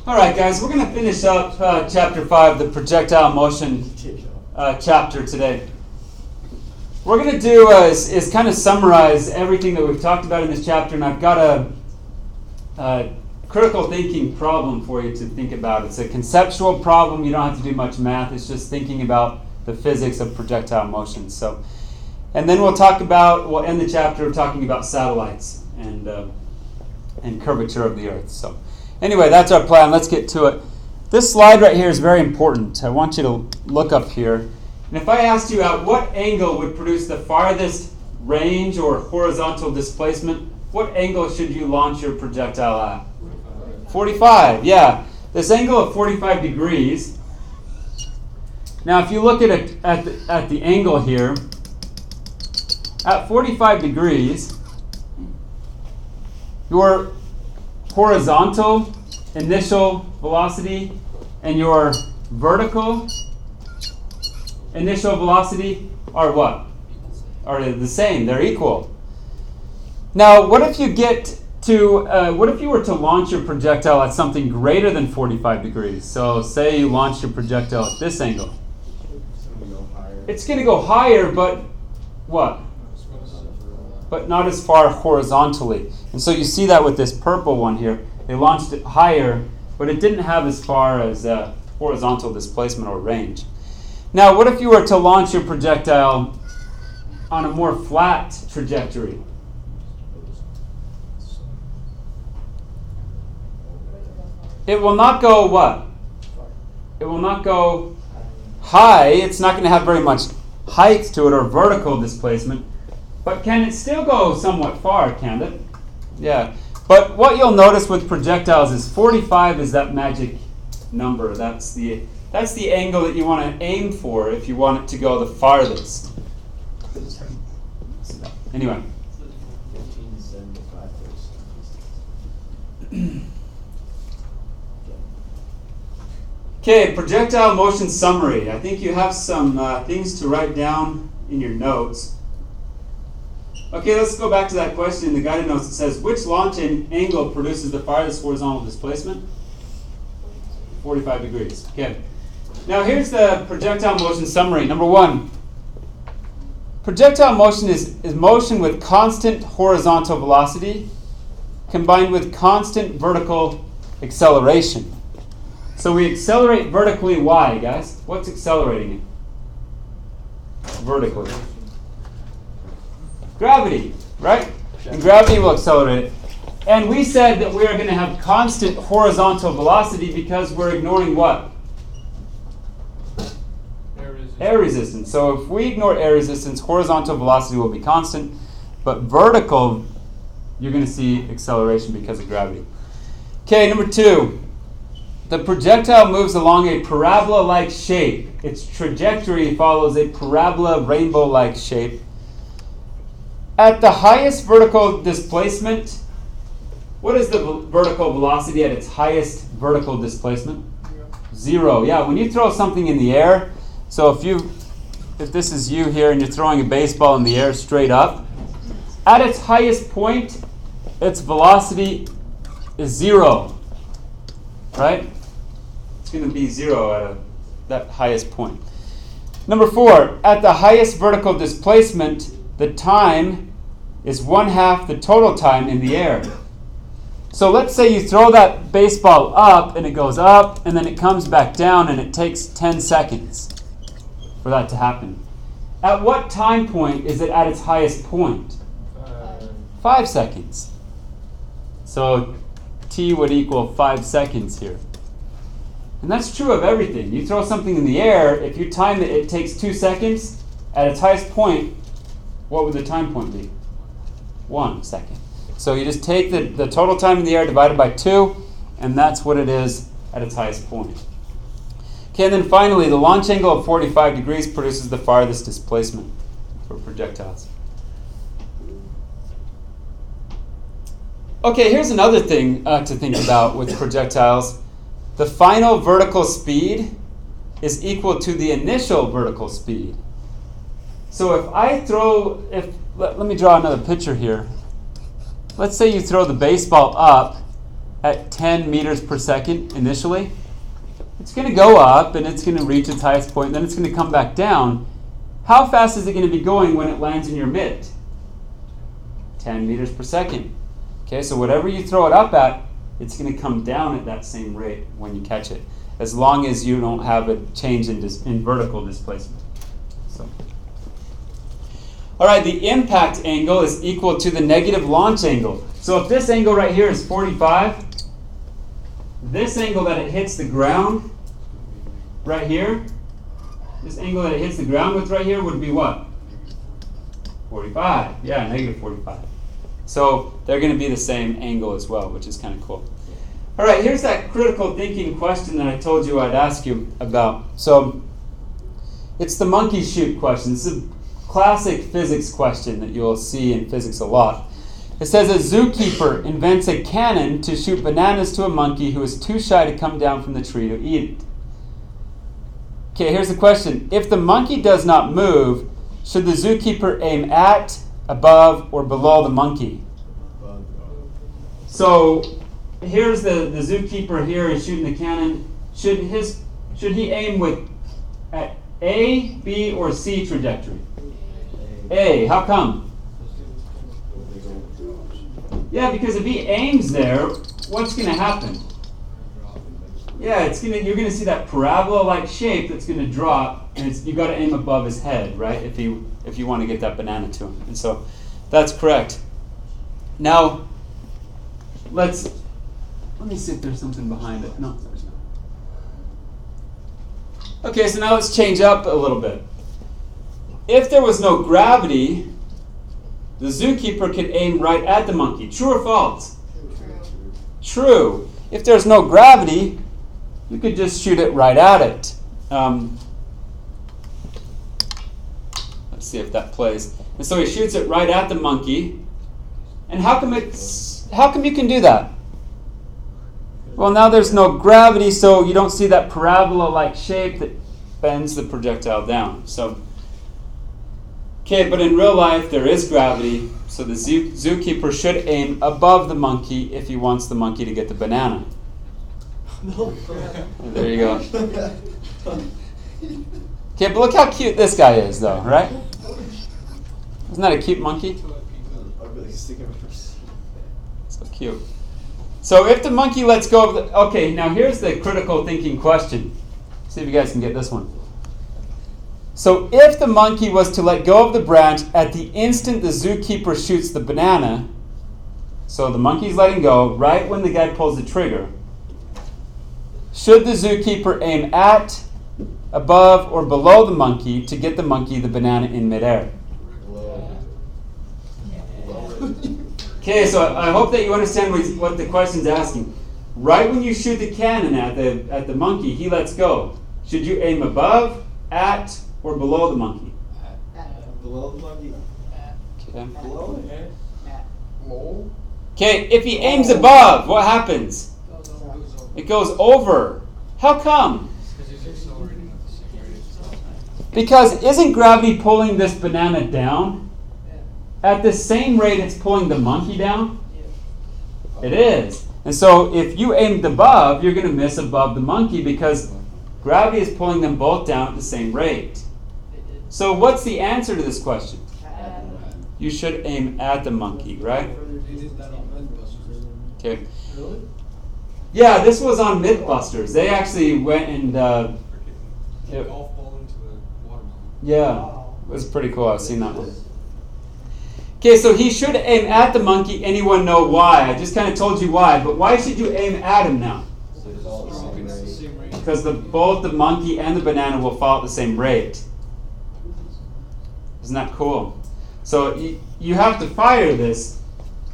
All right, guys, we're going to finish up Chapter 5, the projectile motion chapter today. What we're going to do is kind of summarize everything that we've talked about in this chapter, and I've got a critical thinking problem for you to think about. It's a conceptual problem. You don't have to do much math. It's just thinking about the physics of projectile motion. And then we'll end the chapter talking about satellites and curvature of the Earth. So anyway, that's our plan. Let's get to it. This slide right here is very important. I want you to look up here. And if I asked you at what angle would produce the farthest range or horizontal displacement, what angle should you launch your projectile at? 45, yeah. This angle of 45 degrees. Now, if you look at it at the angle here, at 45 degrees, your horizontal initial velocity and your vertical initial velocity are what? Are the same. They're equal. Now, what if you were to launch your projectile at something greater than 45 degrees? So say you launch your projectile at this angle. It's going to go higher, but what? But not as far horizontally. And so you see that with this purple one here. They launched it higher, but it didn't have as far as horizontal displacement or range. Now, what if you were to launch your projectile on a more flat trajectory? It will not go what? It will not go high. It's not going to have very much height to it or vertical displacement. But can it still go somewhat far, can it? Yeah. But what you'll notice with projectiles is 45 is that magic number. That's the angle that you want to aim for if you want it to go the farthest. Anyway. Okay, projectile motion summary. I think you have some things to write down in your notes. Okay, let's go back to that question in the guided notes. It says, which launch angle produces the farthest horizontal displacement? 45 degrees. Okay. Now here's the projectile motion summary. Number 1, projectile motion is motion with constant horizontal velocity combined with constant vertical acceleration. So we accelerate vertically. Why, guys? What's accelerating it? Vertically. Gravity, right? And gravity will accelerate it. And we said that we are going to have constant horizontal velocity because we're ignoring what? Air resistance. So if we ignore air resistance, horizontal velocity will be constant, but vertical, you're going to see acceleration because of gravity. Okay, number 2. The projectile moves along a parabola-like shape. Its trajectory follows a parabola rainbow-like shape. At the highest vertical displacement, what is the vertical velocity at its highest vertical displacement? 0. Yeah, when you throw something in the air, so if this is you here and you're throwing a baseball in the air straight up, at its highest point, its velocity is 0. Right? It's going to be 0 at that highest point. Number 4, at the highest vertical displacement, the time is 1/2 the total time in the air. So let's say you throw that baseball up and it goes up and then it comes back down and it takes 10 seconds for that to happen. At what time point is it at its highest point? 5 seconds. So t would equal 5 seconds here. And that's true of everything. You throw something in the air, if you time it, it takes 2 seconds. At its highest point, what would the time point be? 1 second. So you just take the total time in the air divided by 2, and that's what it is at its highest point. Okay, and then finally, the launch angle of 45 degrees produces the farthest displacement for projectiles. Okay, here's another thing to think about with projectiles. The final vertical speed is equal to the initial vertical speed. So let me draw another picture here. Let's say you throw the baseball up at 10 meters per second initially, it's going to go up and it's going to reach its highest point, and then it's going to come back down. How fast is it going to be going when it lands in your mitt? 10 meters per second. Okay, so whatever you throw it up at, it's going to come down at that same rate when you catch it, as long as you don't have a change in vertical displacement. So, all right, the impact angle is equal to the negative launch angle. So if this angle right here is 45, this angle that it hits the ground right here, this angle that it hits the ground with right here would be what? 45. Yeah, negative 45. So they're going to be the same angle as well, which is kind of cool. All right, here's that critical thinking question that I told you I'd ask you about. So it's the monkey shoot question. This is a classic physics question that you'll see in physics a lot. It says a zookeeper invents a cannon to shoot bananas to a monkey who is too shy to come down from the tree to eat it. Okay, here's the question. If the monkey does not move, should the zookeeper aim at, above, or below the monkey? So here's the zookeeper here is shooting the cannon. Should he aim with at A, B, or C trajectory? A. How come? Yeah, because if he aims there, what's going to happen? Yeah, you're going to see that parabola-like shape that's going to drop, and you got to aim above his head, right? If you want to get that banana to him, and so that's correct. Now, let me see if there's something behind it. No, there's not. Okay, so now let's change up a little bit. If there was no gravity, the zookeeper could aim right at the monkey. True or false? True. If there's no gravity, you could just shoot it right at it. Let's see if that plays. And so he shoots it right at the monkey. And how come you can do that? Well, now there's no gravity, so you don't see that parabola-like shape that bends the projectile down. So, okay, but in real life there is gravity, so the zookeeper should aim above the monkey if he wants the monkey to get the banana. No. There you go. Okay, but look how cute this guy is, though, right? Isn't that a cute monkey? So cute. So if the monkey lets go of the... Okay, now here's the critical thinking question. See if you guys can get this one. So if the monkey was to let go of the branch at the instant the zookeeper shoots the banana, so the monkey's letting go right when the guy pulls the trigger, should the zookeeper aim at, above, or below the monkey to get the monkey the banana in midair? Okay, so I hope that you understand what the question's asking. Right when you shoot the cannon at the monkey, he lets go. Should you aim above, at, or below the monkey? Below the monkey. Okay. Below. Okay, if he aims above, what happens? It goes over. How come? Because isn't gravity pulling this banana down? At the same rate it's pulling the monkey down? It is. And so if you aimed above, you're going to miss above the monkey because gravity is pulling them both down at the same rate. So what's the answer to this question? You should aim at the monkey, right? Okay. Yeah, this was on Mythbusters. They actually went and... golf ball into a watermelon. Yeah, it was pretty cool. I've seen that one. Okay, so he should aim at the monkey. Anyone know why? I just kind of told you why, but why should you aim at him now? Because both the monkey and the banana will fall at the same rate. Isn't that cool? So you have to fire this.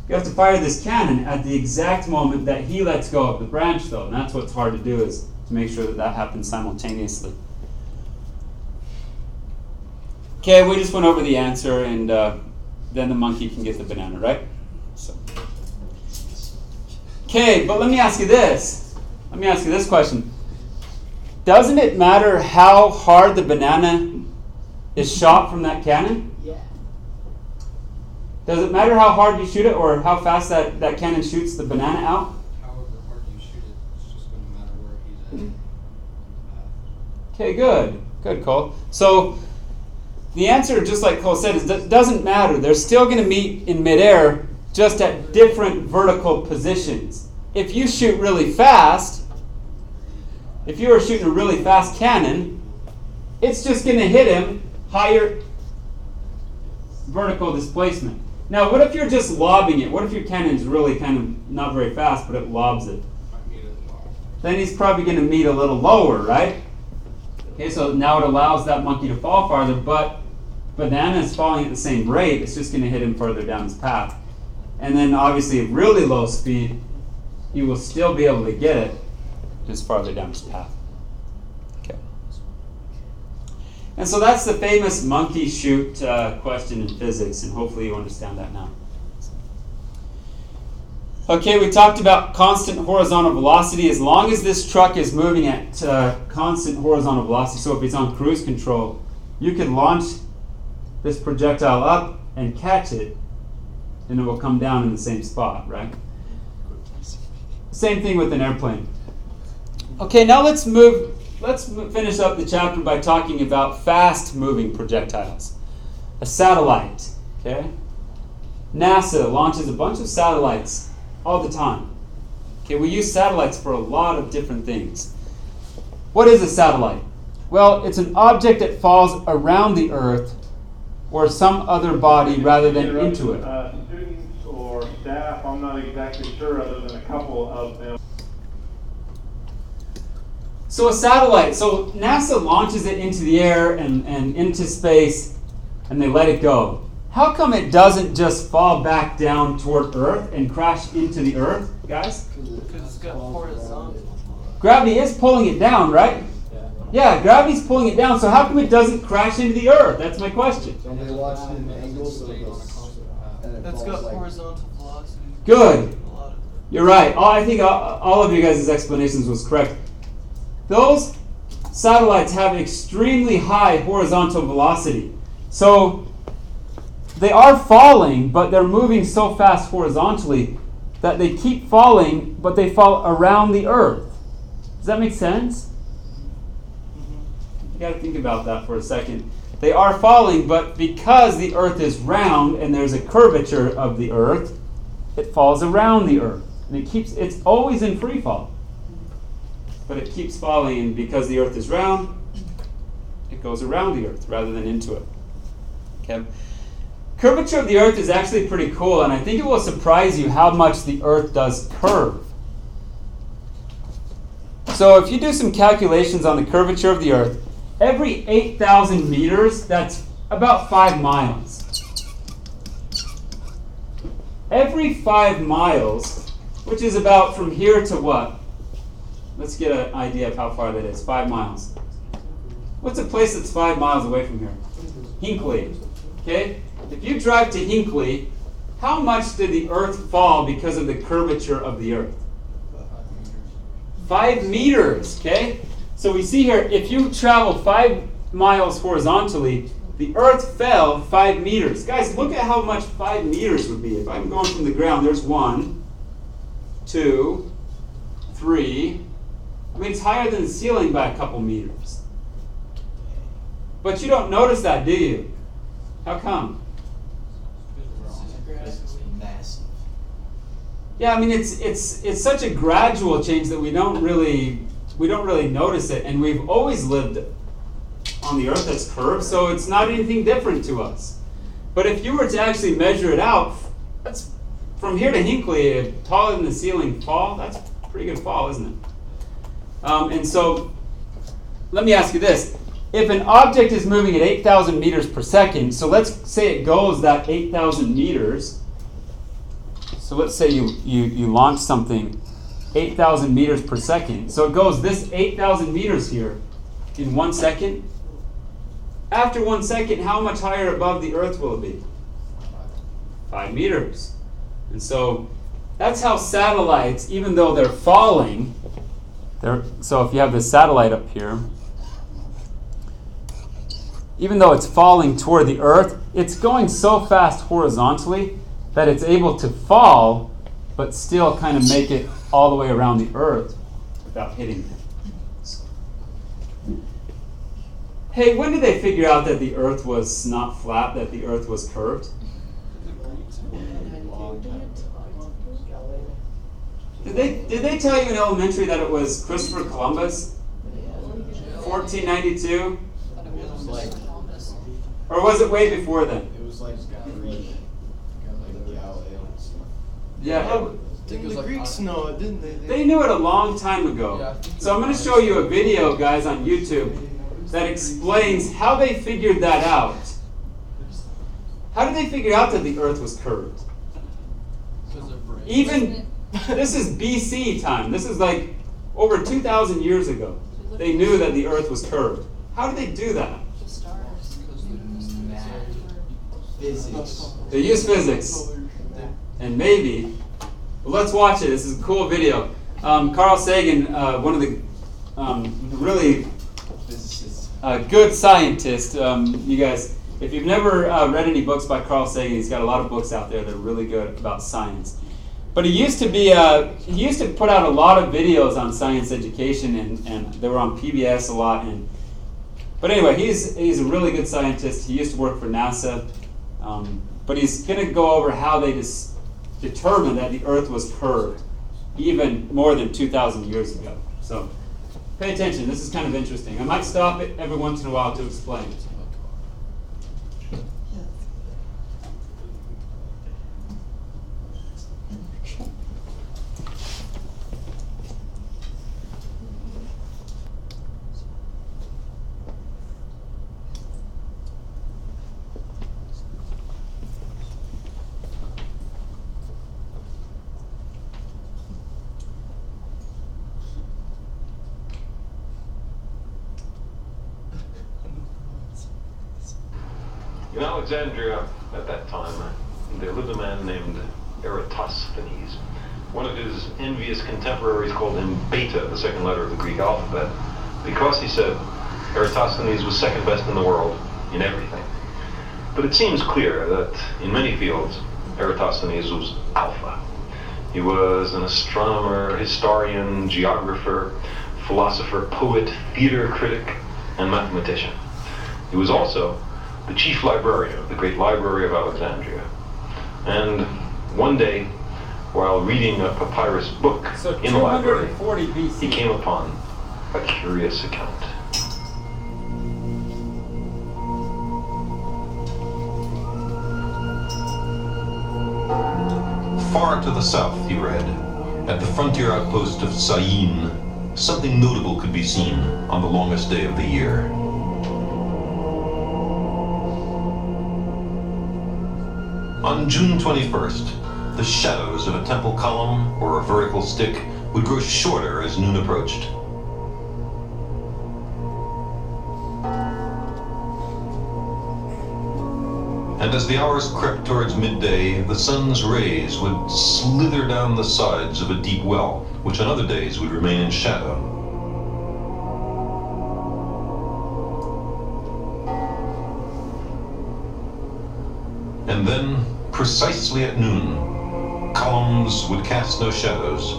You have to fire this cannon at the exact moment that he lets go of the branch, though. And that's what's hard to do, is to make sure that that happens simultaneously. Okay, we just went over the answer, and then the monkey can get the banana, right? So. Okay, but let me ask you this. Let me ask you this question. Doesn't it matter how hard the banana is shot from that cannon? Yeah. Does it matter how hard you shoot it or how fast that cannon shoots the banana out? However Okay, good. Good, Cole. So the answer, just like Cole said, is that it doesn't matter. They're still going to meet in midair, just at different vertical positions. If you shoot really fast, if you were shooting a really fast cannon, it's just going to hit him higher vertical displacement. Now, what if you're just lobbing it? What if your cannon's really kind of not very fast, but it lobs it? Then he's probably going to meet a little lower, right? Okay, so now it allows that monkey to fall farther, but banana is falling at the same rate. It's just going to hit him further down his path. And then obviously at really low speed, he will still be able to get it just farther down his path. Okay. And so that's the famous monkey shoot question in physics, and hopefully you understand that now. Okay, we talked about constant horizontal velocity. As long as this truck is moving at constant horizontal velocity, so if it's on cruise control, you can launch this projectile up and catch it, and it will come down in the same spot, right? Same thing with an airplane. Okay, now let's finish up the chapter by talking about fast-moving projectiles. A satellite, okay? NASA launches a bunch of satellites all the time. Okay, we use satellites for a lot of different things. What is a satellite? Well, it's an object that falls around the Earth or some other body rather than into it. Students or staff, I'm not exactly sure, other than a couple of them. So a satellite, so NASA launches it into the air and into space, and they let it go. How come it doesn't just fall back down toward Earth and crash into the Earth, guys? Because it's got horizontal. Gravity is pulling it down, right? Yeah, gravity's pulling it down, so how come it doesn't crash into the Earth? That's my question. Somebody watched it in angles, so it goes, and it That's falls got like, horizontal velocity. Good. A lot of You're right. I think all of you guys' explanations was correct. Those satellites have extremely high horizontal velocity. So they are falling, but they're moving so fast horizontally that they keep falling, but they fall around the Earth. Does that make sense? You got to think about that for a second. They are falling, but because the Earth is round and there's a curvature of the Earth, it falls around the Earth. And it's always in free fall. But it keeps falling, and because the Earth is round, it goes around the Earth rather than into it. Okay? Curvature of the Earth is actually pretty cool, and I think it will surprise you how much the Earth does curve. So if you do some calculations on the curvature of the Earth, every 8,000 meters, that's about 5 miles. Every 5 miles, which is about from here to what? Let's get an idea of how far that is. 5 miles. What's a place that's 5 miles away from here? Hinckley. Okay? If you drive to Hinckley, how much did the Earth fall because of the curvature of the Earth? 5 meters. Okay? So we see here, if you travel 5 miles horizontally, the Earth fell 5 meters. Guys, look at how much 5 meters would be. If I'm going from the ground, there's 1, 2, 3. I mean, it's higher than the ceiling by a couple meters. But you don't notice that, do you? How come? massive. Yeah, I mean, it's such a gradual change that we don't really notice it, and we've always lived on the Earth that's curved, so it's not anything different to us. But if you were to actually measure it out, that's from here to Hinckley, a taller than the ceiling fall. That's a pretty good fall, isn't it? And so, let me ask you this. If an object is moving at 8,000 meters per second, so let's say it goes that 8,000 meters. So let's say you launch something 8,000 meters per second. So it goes this 8,000 meters here in 1 second. After 1 second, how much higher above the Earth will it be? 5 meters. And so that's how satellites, even though they're falling, so if you have this satellite up here, even though it's falling toward the Earth, it's going so fast horizontally that it's able to fall, but still kind of make it all the way around the Earth without hitting it. Hey, when did they figure out that the Earth was not flat, that the Earth was curved? Did they tell you in elementary that it was Christopher Columbus? 1492? Or was it way before then? It was like Greek, like Galileo and stuff. Yeah. Didn't the Greeks know it, didn't they? They knew it a long time ago. So I'm going to show you a video, guys, on YouTube that explains how they figured that out. How did they figure out that the Earth was curved? Even, this is BC time. This is like over 2,000 years ago. They knew that the Earth was curved. How did they do that? Physics. They use physics. And maybe, well, let's watch it. This is a cool video. Carl Sagan, one of the really good scientists. You guys, if you've never read any books by Carl Sagan, he's got a lot of books out there that are really good about science. But he used to be, he used to put out a lot of videos on science education, and they were on PBS a lot. But anyway, he's a really good scientist. He used to work for NASA. But he's going to go over how they determined that the Earth was curved, even more than 2,000 years ago. So pay attention. This is kind of interesting. I might stop it every once in a while to explain it. In Alexandria at that time, there lived a man named Eratosthenes. One of his envious contemporaries called him Beta, the second letter of the Greek alphabet, because he said Eratosthenes was second best in the world in everything. But it seems clear that in many fields, Eratosthenes was alpha. He was an astronomer, historian, geographer, philosopher, poet, theater critic, and mathematician. He was also the chief librarian of the great library of Alexandria. And one day, while reading a papyrus book in the library, he came upon a curious account. Far to the south, he read, at the frontier outpost of Syene, something notable could be seen on the longest day of the year. On June 21st, the shadows of a temple column or a vertical stick would grow shorter as noon approached. And as the hours crept towards midday, the sun's rays would slither down the sides of a deep well, which on other days would remain in shadow. And then, precisely at noon, columns would cast no shadows,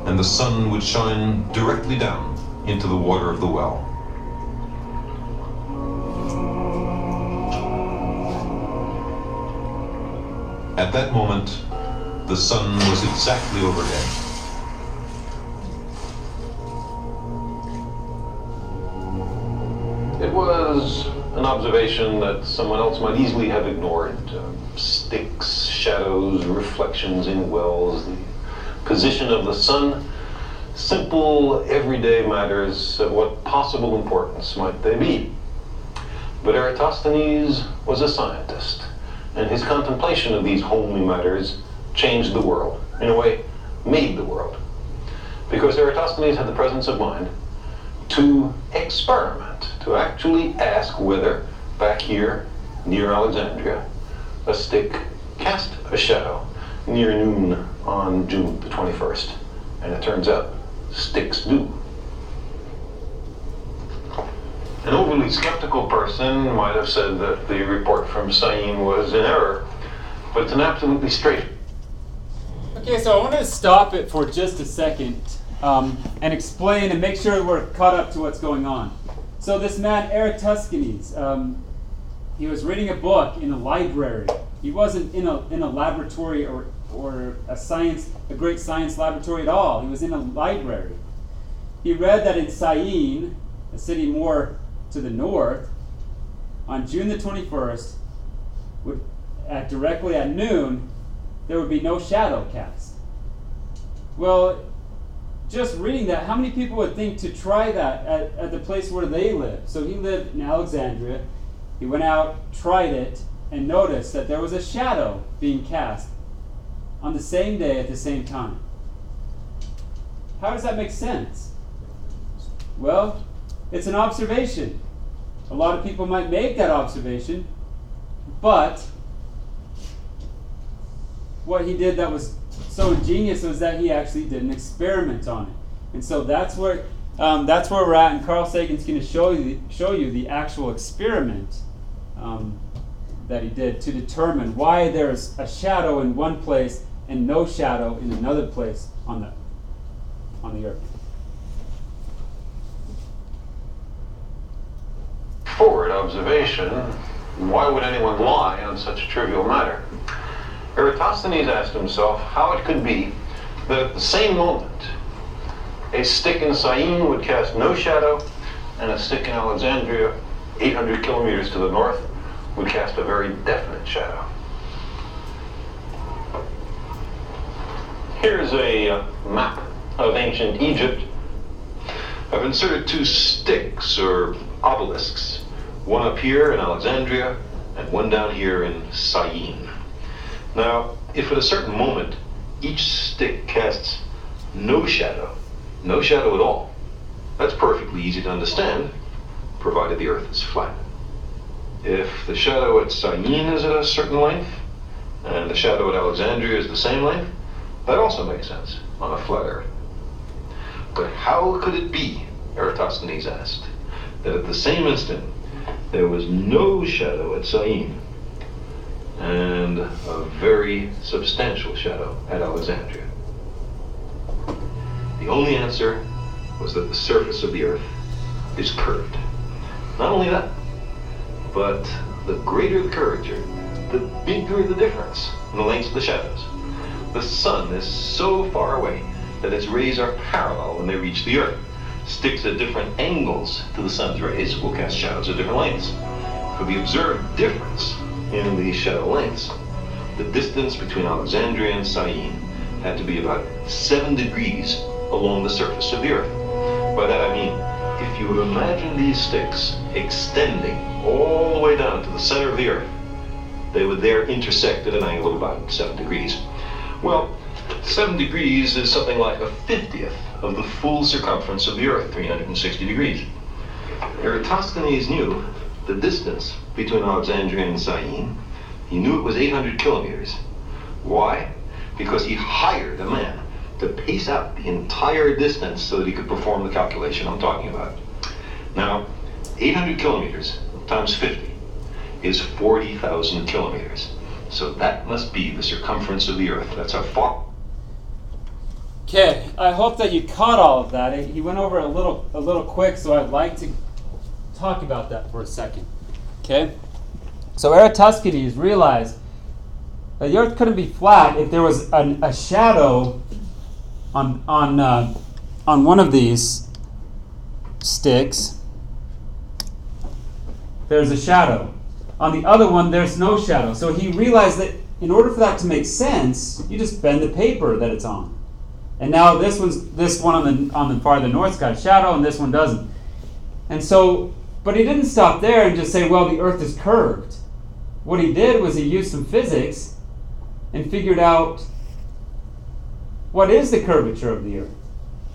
and the sun would shine directly down into the water of the well. At that moment, the sun was exactly overhead. It was an observation that someone else might easily have ignored. Sticks, shadows, reflections in wells, the position of the sun, simple, everyday matters of what possible importance might they be. But Eratosthenes was a scientist, and his contemplation of these homely matters changed the world, in a way, made the world. Because Eratosthenes had the presence of mind to experiment, to actually ask whether, back here, near Alexandria, a stick cast a shadow near noon on June the 21st. And it turns out, sticks do. An overly skeptical person might have said that the report from Syene was in error, but it's an absolutely straight. Okay, so I want to stop it for just a second and explain and make sure we're caught up to what's going on. So this man, Eratosthenes, he was reading a book in a library. He wasn't in a laboratory or a great science laboratory at all. He was in a library. He read that in Syene, a city more to the north, on June the 21st, directly at noon, there would be no shadow cast. Well, just reading that, how many people would think to try that at the place where they live? So he lived in Alexandria. He went out, tried it, and noticed that there was a shadow being cast on the same day at the same time. How does that make sense? Well, it's an observation. A lot of people might make that observation, but what he did that was so ingenious was that he actually did an experiment on it. And so that's where we're at, and Carl Sagan's going to show you the actual experiment that he did to determine why there's a shadow in one place and no shadow in another place on the Earth. Forward observation, why would anyone lie on such a trivial matter? Eratosthenes asked himself how it could be that at the same moment a stick in Syene would cast no shadow and a stick in Alexandria, 800 kilometers to the north, would cast a very definite shadow. Here's a map of ancient Egypt. I've inserted two sticks or obelisks, one up here in Alexandria and one down here in Syene. Now, if at a certain moment each stick casts no shadow at all, that's perfectly easy to understand, provided the Earth is flat. If the shadow at Syene is at a certain length, and the shadow at Alexandria is the same length, that also makes sense on a flat Earth. But how could it be, Eratosthenes asked, that at the same instant there was no shadow at Syene and a very substantial shadow at Alexandria? The only answer was that the surface of the Earth is curved. Not only that, but the greater the curvature, the bigger the difference in the lengths of the shadows. The sun is so far away that its rays are parallel when they reach the Earth. Sticks at different angles to the sun's rays will cast shadows at different lengths. For the observed difference in the shadow lengths, the distance between Alexandria and Syene had to be about 7 degrees along the surface of the Earth. By that I mean, if you would imagine these sticks extending all the way down to the center of the Earth, they would there intersect at an angle of about 7 degrees. Well, 7 degrees is something like a 50th of the full circumference of the Earth, 360 degrees. Eratosthenes knew the distance between Alexandria and Syene. He knew it was 800 kilometers. Why? Because he hired a man to pace out the entire distance so that he could perform the calculation I'm talking about. Now, 800 kilometers times 50 is 40,000 kilometers. So that must be the circumference of the Earth. That's how far. Okay, I hope that you caught all of that. He went over a little quick, so I'd like to talk about that for a second. Okay? So Eratosthenes realized that the Earth couldn't be flat if there was a shadow on one of these sticks. There's a shadow. On the other one, there's no shadow. So he realized that in order for that to make sense, you just bend the paper that it's on. And now this one on the farther north's got a shadow, and this one doesn't. And so, but he didn't stop there and just say, well, the Earth is curved. What he did was he used some physics and figured out what is the curvature of the Earth.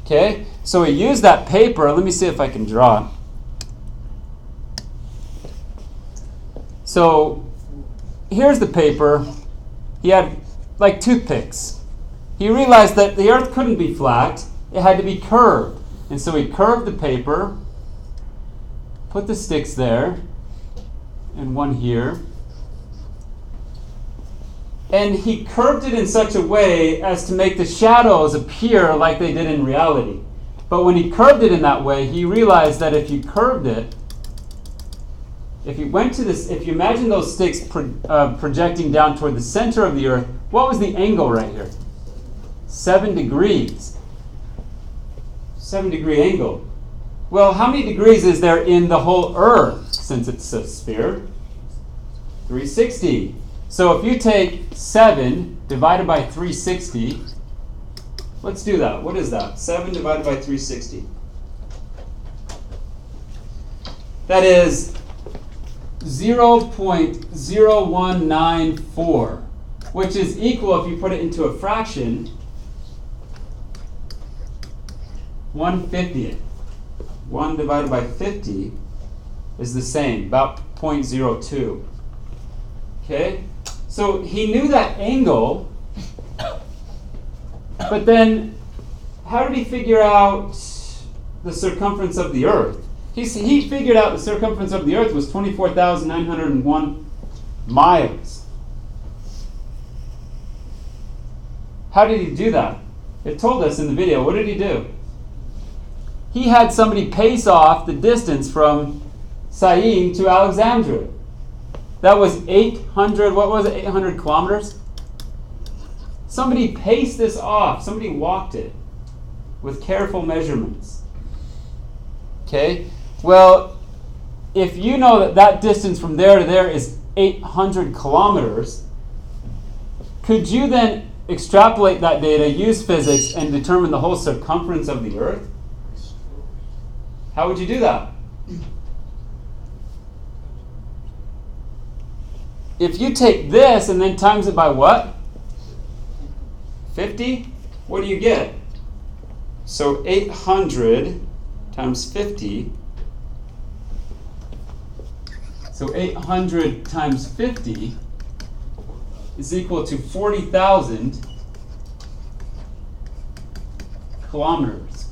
Okay? So he used that paper. Let me see if I can draw it. So here's the paper. He had like toothpicks. He realized that the Earth couldn't be flat. It had to be curved. And so he curved the paper, put the sticks there, and one here. And he curved it in such a way as to make the shadows appear like they did in reality. But when he curved it in that way, he realized that if you curved it if you went to this, if you imagine those sticks projecting down toward the center of the Earth, what was the angle right here? 7 degrees. 7-degree angle. Well, how many degrees is there in the whole Earth since it's a sphere? 360. So if you take 7 divided by 360, let's do that. What is that? 7 divided by 360. That is 0.0194, which is equal, if you put it into a fraction, 1/50th. 1 divided by 50 is the same, about 0.02. Okay? So he knew that angle, but then how did he figure out the circumference of the Earth? He figured out the circumference of the Earth was 24,901 miles. How did he do that? It told us in the video. What did he do? He had somebody pace off the distance from Syene to Alexandria. That was 800, what was it, 800 kilometers? Somebody paced this off. Somebody walked it with careful measurements. Okay? Well, if you know that that distance from there to there is 800 kilometers, could you then extrapolate that data, use physics, and determine the whole circumference of the Earth? How would you do that? If you take this and then times it by what? 50? What do you get? So 800 times 50. So 800 times 50 is equal to 40,000 kilometers.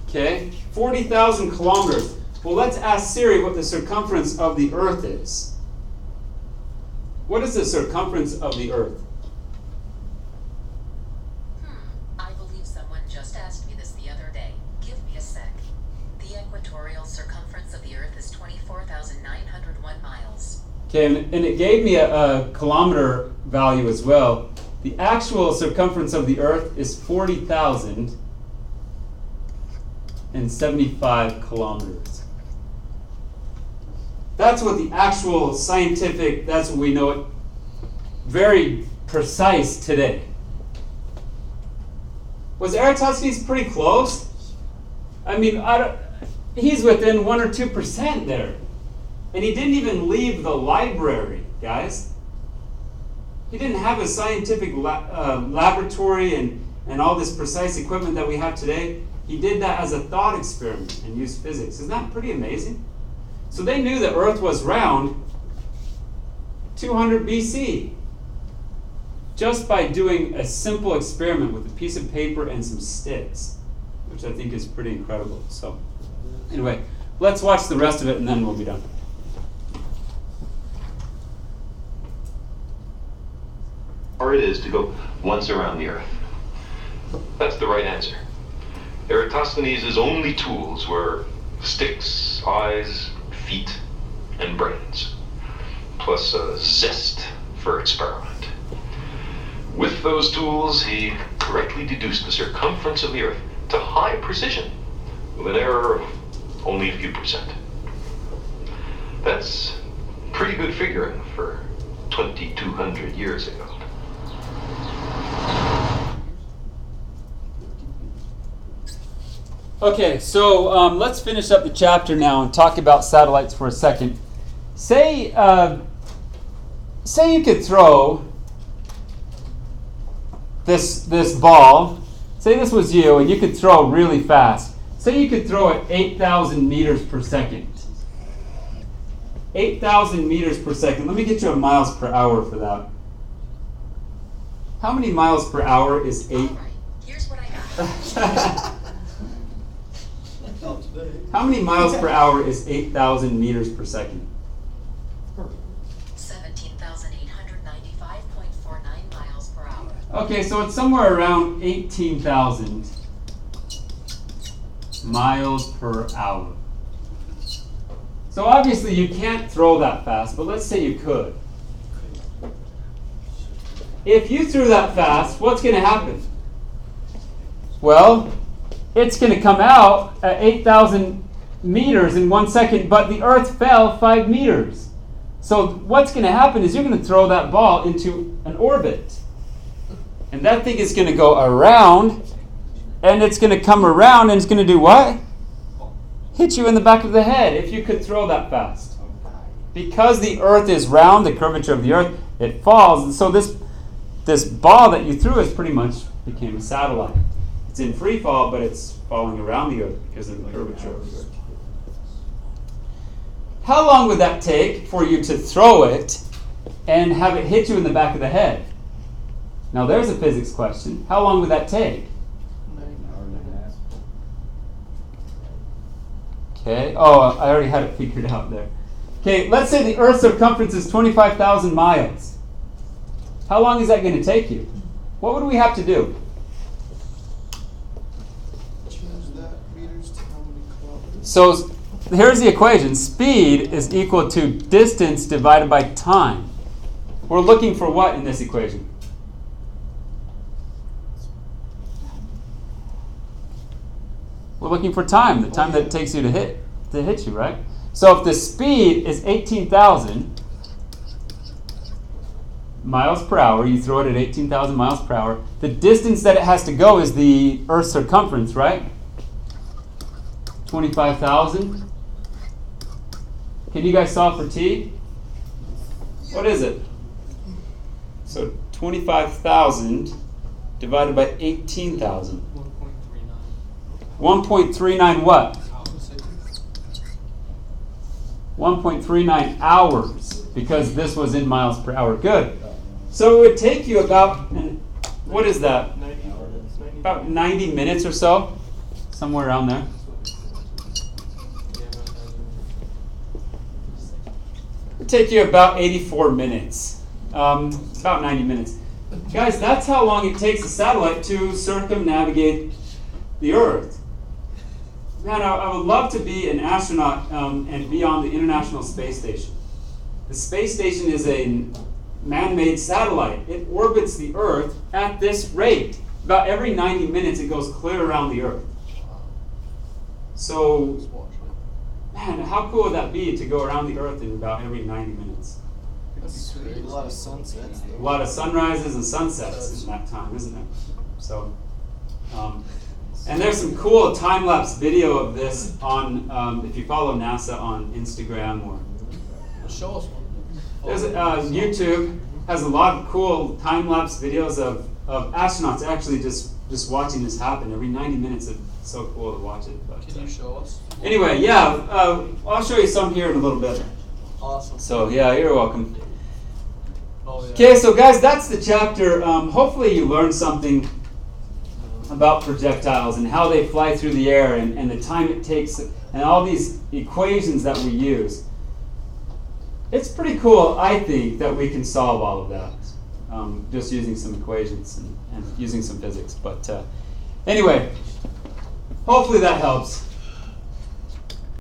Okay? 40,000 kilometers. Well, let's ask Siri what the circumference of the Earth is. What is the circumference of the Earth? I believe someone just asked me this the other day. Give me a sec. The equatorial circumference of the Earth is 24,901 miles. Okay, and it gave me a kilometer value as well. The actual circumference of the Earth is 40,075 kilometers. That's what the actual scientific, that's what we know it, very precise today. Was Eratosthenes pretty close? I mean, he's within 1 or 2% there. And he didn't even leave the library, guys. He didn't have a scientific laboratory and all this precise equipment that we have today. He did that as a thought experiment and used physics. Isn't that pretty amazing? So they knew the Earth was round 200 BC just by doing a simple experiment with a piece of paper and some sticks, which I think is pretty incredible. So anyway, let's watch the rest of it and then we'll be done. Or it is to go once around the Earth. That's the right answer. Eratosthenes' only tools were sticks, eyes, feet, and brains, plus a zest for experiment. With those tools, he correctly deduced the circumference of the Earth to high precision, with an error of only a few percent. That's pretty good figuring for 2,200 years ago. Okay, so let's finish up the chapter now and talk about satellites for a second. Say you could throw this ball. Say this was you, and you could throw really fast. Say you could throw it 8,000 meters per second. 8,000 meters per second. Let me get you a miles per hour for that. How many miles per hour is 8? All right, here's what I got. How many miles per hour is 8,000 meters per second? 17,895.49 miles per hour. Okay, so it's somewhere around 18,000 miles per hour. So obviously you can't throw that fast, but let's say you could. If you threw that fast, what's going to happen? Well, it's going to come out at 8,000 meters in 1 second, but the Earth fell 5 meters. So what's going to happen is you're going to throw that ball into an orbit. And that thing is going to go around, and it's going to come around, and it's going to do what? Hit you in the back of the head if you could throw that fast. Because the Earth is round, the curvature of the Earth, it falls. And so this ball that you threw is pretty much became a satellite. It's in free fall, but it's falling around the Earth because of the curvature of the Earth. How long would that take for you to throw it and have it hit you in the back of the head? Now there's a physics question. How long would that take? Okay. Oh, I already had it figured out there. Okay, let's say the Earth's circumference is 25,000 miles. How long is that going to take you? What would we have to do? Change that meters to how many kilometers? So here's the equation. Speed is equal to distance divided by time. We're looking for what in this equation? We're looking for time, the time that it takes you to hit you, right? So if the speed is 18,000 miles per hour, you throw it at 18,000 miles per hour, the distance that it has to go is the Earth's circumference, right? 25,000. Can you guys solve for t? What is it? So 25,000 divided by 18,000. 1.39 what? 1.39 hours, because this was in miles per hour. Good. So it would take you about, what is that? About 90 minutes or so, somewhere around there. It would take you about 84 minutes, about 90 minutes. Guys, that's how long it takes a satellite to circumnavigate the Earth. Man, I would love to be an astronaut and be on the International Space Station. The space station is a man-made satellite. It orbits the Earth at this rate. About every 90 minutes it goes clear around the Earth. So, man, how cool would that be to go around the Earth in about every 90 minutes? That's sweet. A lot of sunsets. A lot of sunrises and sunsets in that time, isn't it? So, and there's some cool time-lapse video of this on, if you follow NASA on Instagram or... Show us one. There's YouTube has a lot of cool time-lapse videos of astronauts actually just watching this happen. Every 90 minutes, it's so cool to watch it. But, Can you show us? anyway, yeah, I'll show you some here in a little bit. Awesome. So, yeah, you're welcome. Oh, yeah. Okay, so guys, that's the chapter. Hopefully you learned something about projectiles and how they fly through the air and the time it takes and all these equations that we use. It's pretty cool, I think, that we can solve all of that just using some equations and using some physics. But anyway, hopefully that helps.